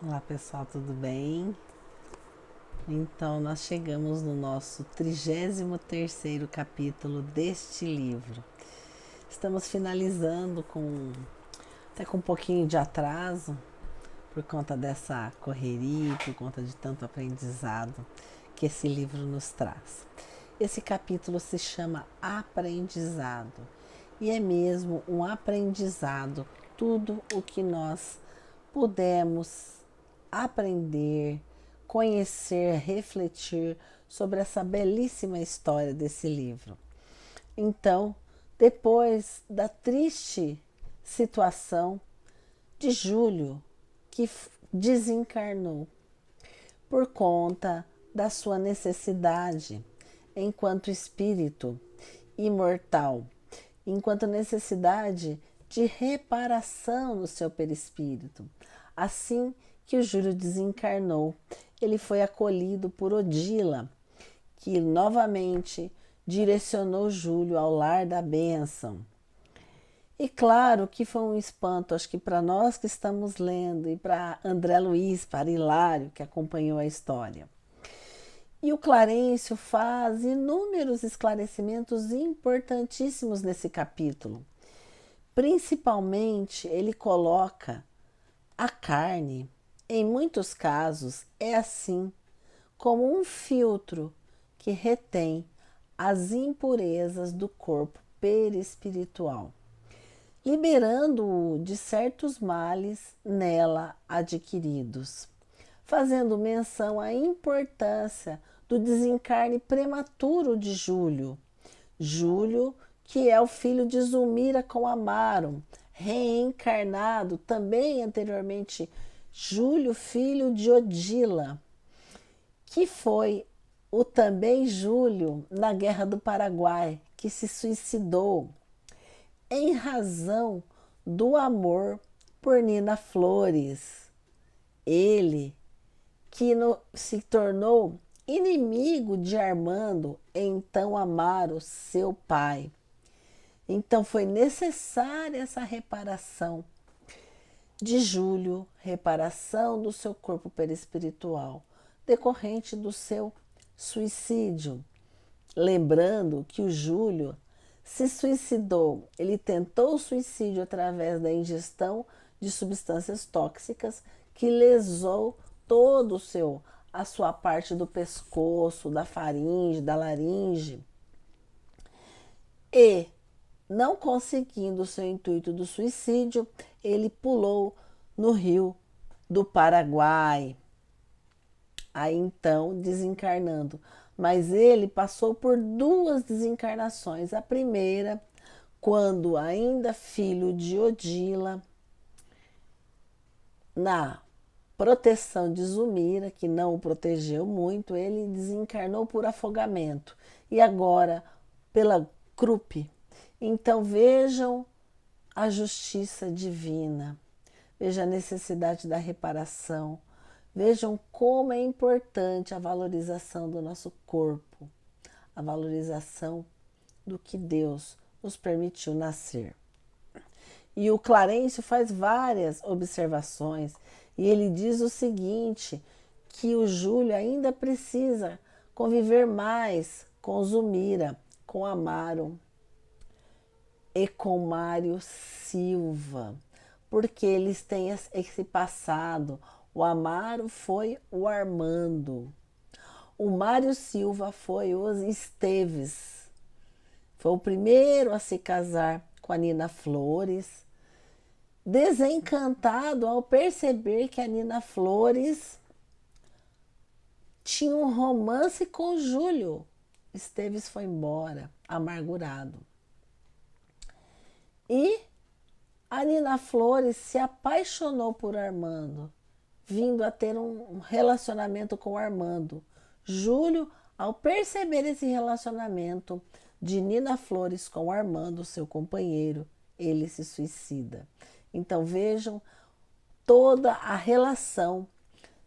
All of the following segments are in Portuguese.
Olá pessoal, tudo bem? Então nós chegamos no nosso 33º capítulo deste livro. Estamos finalizando até com um pouquinho de atraso por conta dessa correria, por conta de tanto aprendizado que esse livro nos traz. Esse capítulo se chama Aprendizado e é mesmo um aprendizado, tudo o que nós pudemos aprender, conhecer, refletir sobre essa belíssima história desse livro. Então, depois da triste situação de Júlio, que desencarnou por conta da sua necessidade enquanto espírito imortal, enquanto necessidade de reparação no seu perispírito. Assim que o Júlio desencarnou, ele foi acolhido por Odila, que novamente direcionou Júlio ao lar da bênção. E claro que foi um espanto, acho que para nós que estamos lendo, e para André Luiz, para Hilário, que acompanhou a história. E o Clarencio faz inúmeros esclarecimentos importantíssimos nesse capítulo. Principalmente, ele coloca a carne, em muitos casos, é assim, como um filtro que retém as impurezas do corpo perispiritual, liberando-o de certos males nela adquiridos, fazendo menção à importância do desencarne prematuro de Júlio. Júlio, que é o filho de Zulmira com Amaro, reencarnado também anteriormente Júlio, filho de Odila, que foi o também Júlio na Guerra do Paraguai, que se suicidou em razão do amor por Nina Flores. Ele se tornou inimigo de Armando, então Amaro, seu pai. Então foi necessária essa reparação de Júlio, reparação do seu corpo perispiritual, decorrente do seu suicídio. Lembrando que o Júlio se suicidou, ele tentou o suicídio através da ingestão de substâncias tóxicas que lesou todo a sua parte do pescoço, da faringe, da laringe. E, não conseguindo o seu intuito do suicídio, ele pulou no rio do Paraguai. Aí então, desencarnando. Mas ele passou por duas desencarnações. A primeira, quando ainda filho de Odila, na proteção de Zulmira, que não o protegeu muito, ele desencarnou por afogamento. E agora, pela Krupp. Então vejam a justiça divina, vejam a necessidade da reparação, vejam como é importante a valorização do nosso corpo, a valorização do que Deus nos permitiu nascer. E o Clarencio faz várias observações e ele diz o seguinte, que o Júlio ainda precisa conviver mais com Zulmira, com Amaro e com Mário Silva, porque eles têm esse passado. O Amaro foi o Armando, o Mário Silva foi os Esteves, foi o primeiro a se casar com a Nina Flores, desencantado ao perceber que a Nina Flores tinha um romance com o Júlio. Esteves foi embora, amargurado. E a Nina Flores se apaixonou por Armando, vindo a ter um relacionamento com Armando. Júlio, ao perceber esse relacionamento de Nina Flores com Armando, seu companheiro, ele se suicida. Então vejam toda a relação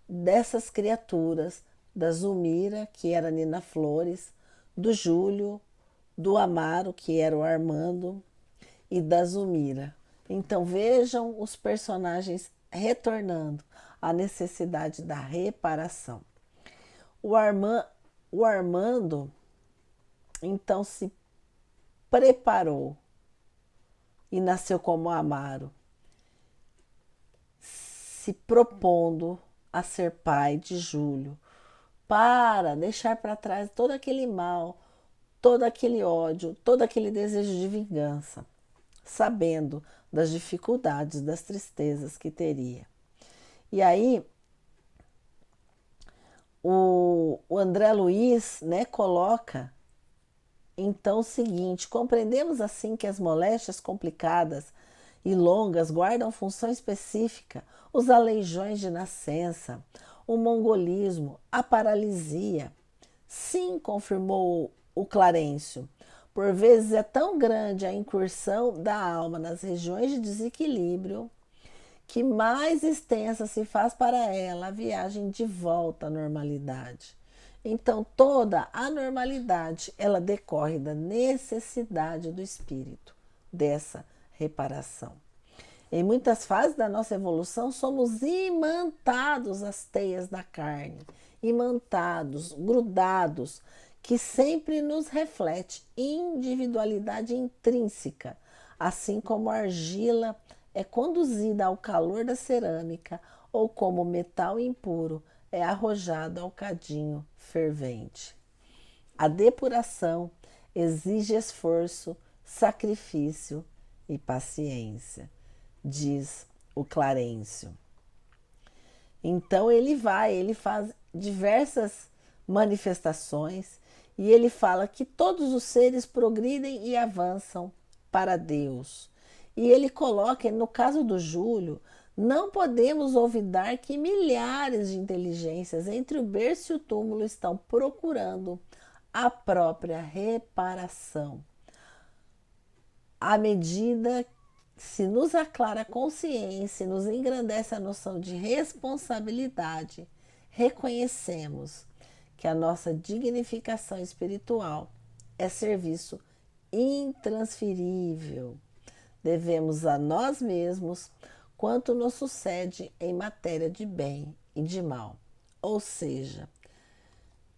dessas criaturas, da Zulmira, que era Nina Flores, do Júlio, do Amaro, que era o Armando, e da Zulmira. Então vejam os personagens retornando. a necessidade da reparação. O Armando, então, se preparou e nasceu como Amaro, se propondo a ser pai de Júlio, para deixar para trás todo aquele mal, todo aquele ódio, todo aquele desejo de vingança, sabendo das dificuldades, das tristezas que teria. E aí, o André Luiz, né, coloca então o seguinte: compreendemos assim que as moléstias complicadas e longas guardam função específica, os aleijões de nascença, o mongolismo, a paralisia. Sim, confirmou o Clarencio, por vezes é tão grande a incursão da alma nas regiões de desequilíbrio que mais extensa se faz para ela a viagem de volta à normalidade. Então, toda a normalidade, ela decorre da necessidade do espírito, dessa reparação. Em muitas fases da nossa evolução, somos imantados às teias da carne, imantados, grudados, que sempre nos reflete individualidade intrínseca, assim como a argila é conduzida ao calor da cerâmica ou como metal impuro é arrojado ao cadinho fervente. A depuração exige esforço, sacrifício e paciência, diz o Clarencio. Então ele faz diversas manifestações e ele fala que todos os seres progridem e avançam para Deus. E ele coloca, no caso do Júlio, não podemos olvidar que milhares de inteligências entre o berço e o túmulo estão procurando a própria reparação. À medida que se nos aclara a consciência e nos engrandece a noção de responsabilidade, reconhecemos que a nossa dignificação espiritual é serviço intransferível. Devemos a nós mesmos quanto nos sucede em matéria de bem e de mal. Ou seja,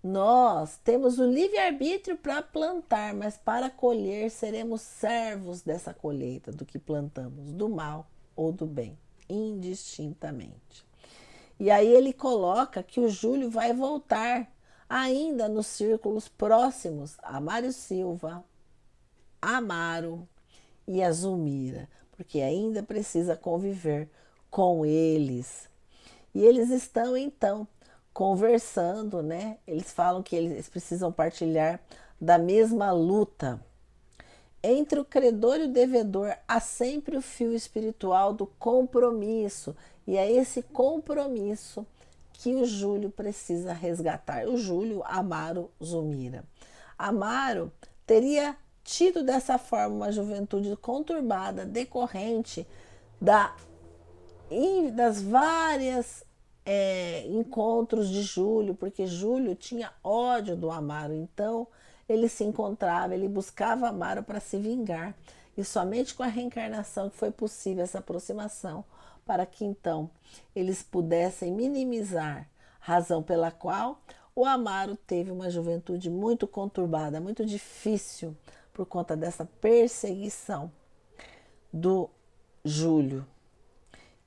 nós temos o livre-arbítrio para plantar, mas para colher seremos servos dessa colheita, do que plantamos, do mal ou do bem, indistintamente. E aí ele coloca que o Júlio vai voltar ainda nos círculos próximos a Mário Silva, Amaro e a Zulmira, porque ainda precisa conviver com eles. E eles estão então conversando, né? Eles falam que eles precisam partilhar da mesma luta. Entre o credor e o devedor há sempre o fio espiritual do compromisso, e é esse compromisso que o Júlio precisa resgatar. O Júlio, Amaro, Zulmira. Amaro teria tido dessa forma uma juventude conturbada decorrente das várias encontros de Júlio, porque Júlio tinha ódio do Amaro, então ele se encontrava, ele buscava Amaro para se vingar, e somente com a reencarnação que foi possível essa aproximação, para que então eles pudessem minimizar, razão pela qual o Amaro teve uma juventude muito conturbada, muito difícil, por conta dessa perseguição do Júlio.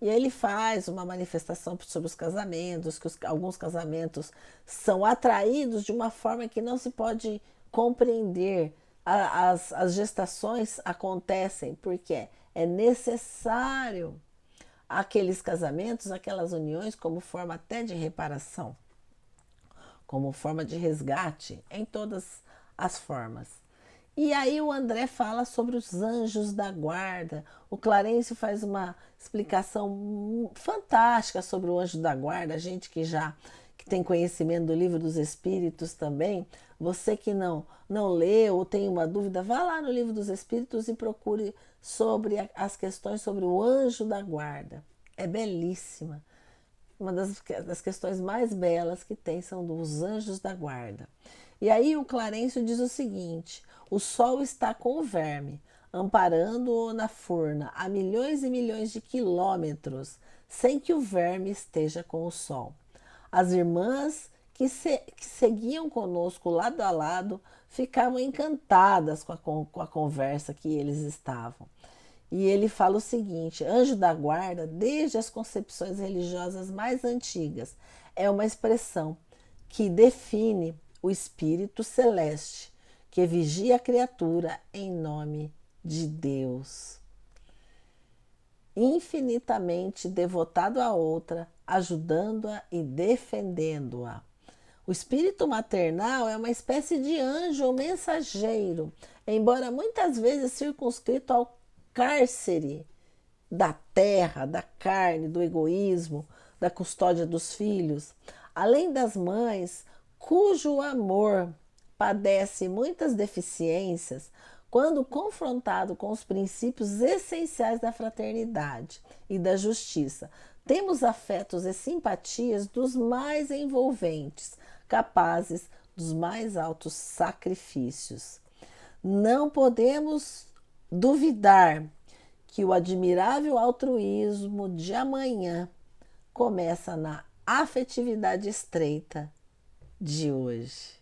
E ele faz uma manifestação sobre os casamentos, que alguns casamentos são atraídos de uma forma que não se pode compreender. As gestações acontecem porque é necessário aqueles casamentos, aquelas uniões, como forma até de reparação, como forma de resgate, em todas as formas. E aí o André fala sobre os anjos da guarda. O Clarencio faz uma explicação fantástica sobre o anjo da guarda. A gente que tem conhecimento do Livro dos Espíritos também, você que não leu ou tem uma dúvida, vá lá no Livro dos Espíritos e procure sobre as questões sobre o anjo da guarda. É belíssima. Uma das questões mais belas que tem são dos anjos da guarda. E aí o Clarencio diz o seguinte: o sol está com o verme, amparando-o na furna a milhões e milhões de quilômetros, sem que o verme esteja com o sol. As irmãs que seguiam conosco lado a lado ficavam encantadas com a conversa que eles estavam. E ele fala o seguinte: anjo da guarda, desde as concepções religiosas mais antigas, é uma expressão que define o espírito celeste que vigia a criatura em nome de Deus, infinitamente devotado a outra, ajudando-a e defendendo-a. O espírito maternal é uma espécie de anjo ou mensageiro, embora muitas vezes circunscrito ao cárcere da terra, da carne, do egoísmo, da custódia dos filhos, além das mães, cujo amor padece muitas deficiências quando confrontado com os princípios essenciais da fraternidade e da justiça. Temos afetos e simpatias dos mais envolventes, capazes dos mais altos sacrifícios. Não podemos duvidar que o admirável altruísmo de amanhã começa na afetividade estreita de hoje,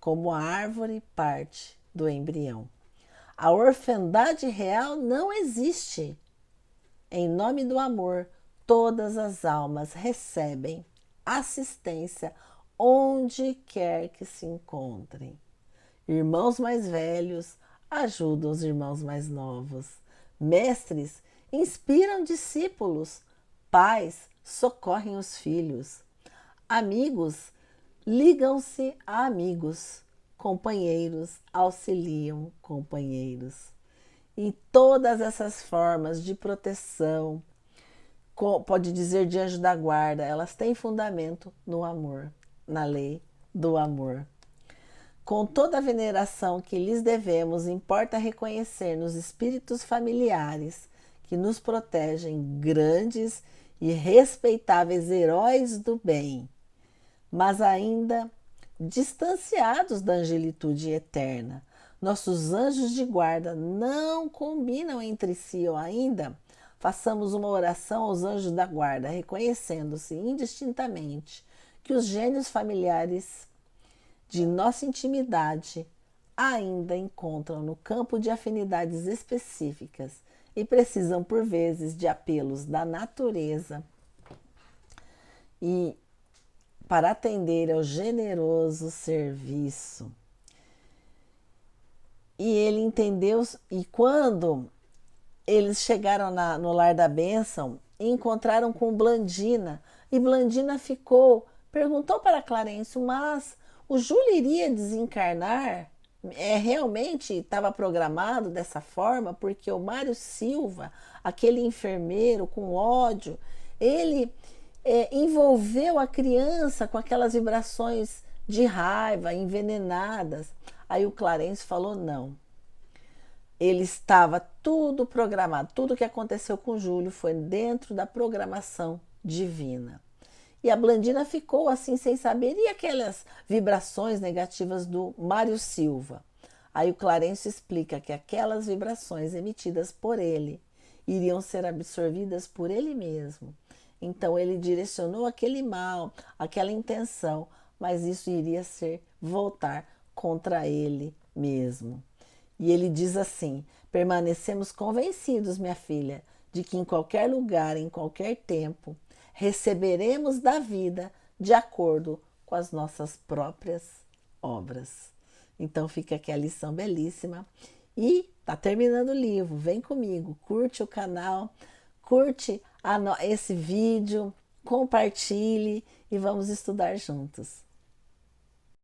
como a árvore parte do embrião. A orfandade real não existe. Em nome do amor, todas as almas recebem assistência onde quer que se encontrem. Irmãos mais velhos ajudam os irmãos mais novos. Mestres inspiram discípulos. Pais socorrem os filhos. Amigos ligam-se a amigos. Companheiros auxiliam companheiros. E todas essas formas de proteção, pode dizer de anjo da guarda, elas têm fundamento no amor, na lei do amor. Com toda a veneração que lhes devemos, importa reconhecer nos espíritos familiares que nos protegem grandes e respeitáveis heróis do bem, mas ainda distanciados da angelitude eterna. Nossos anjos de guarda não combinam entre si, ou ainda façamos uma oração aos anjos da guarda, reconhecendo-se indistintamente que os gênios familiares de nossa intimidade ainda encontram no campo de afinidades específicas e precisam por vezes de apelos da natureza e para atender ao generoso serviço. E ele entendeu, e quando eles chegaram no lar da bênção, encontraram com Blandina, e Blandina perguntou para Clarencio, mas o Júlio iria desencarnar? Realmente estava programado dessa forma, porque o Mário Silva, aquele enfermeiro com ódio, ele envolveu a criança com aquelas vibrações de raiva, envenenadas. Aí o Clarencio falou não. Ele estava tudo programado, tudo que aconteceu com o Júlio foi dentro da programação divina. E a Blandina ficou assim sem saber, e aquelas vibrações negativas do Mário Silva? Aí o Clarencio explica que aquelas vibrações emitidas por ele iriam ser absorvidas por ele mesmo. Então ele direcionou aquele mal, aquela intenção, mas isso iria voltar contra ele mesmo. E ele diz assim: permanecemos convencidos, minha filha, de que em qualquer lugar, em qualquer tempo, receberemos da vida de acordo com as nossas próprias obras. Então fica aqui a lição belíssima. E tá terminando o livro, vem comigo, curte o canal, curte esse vídeo, compartilhe e vamos estudar juntos.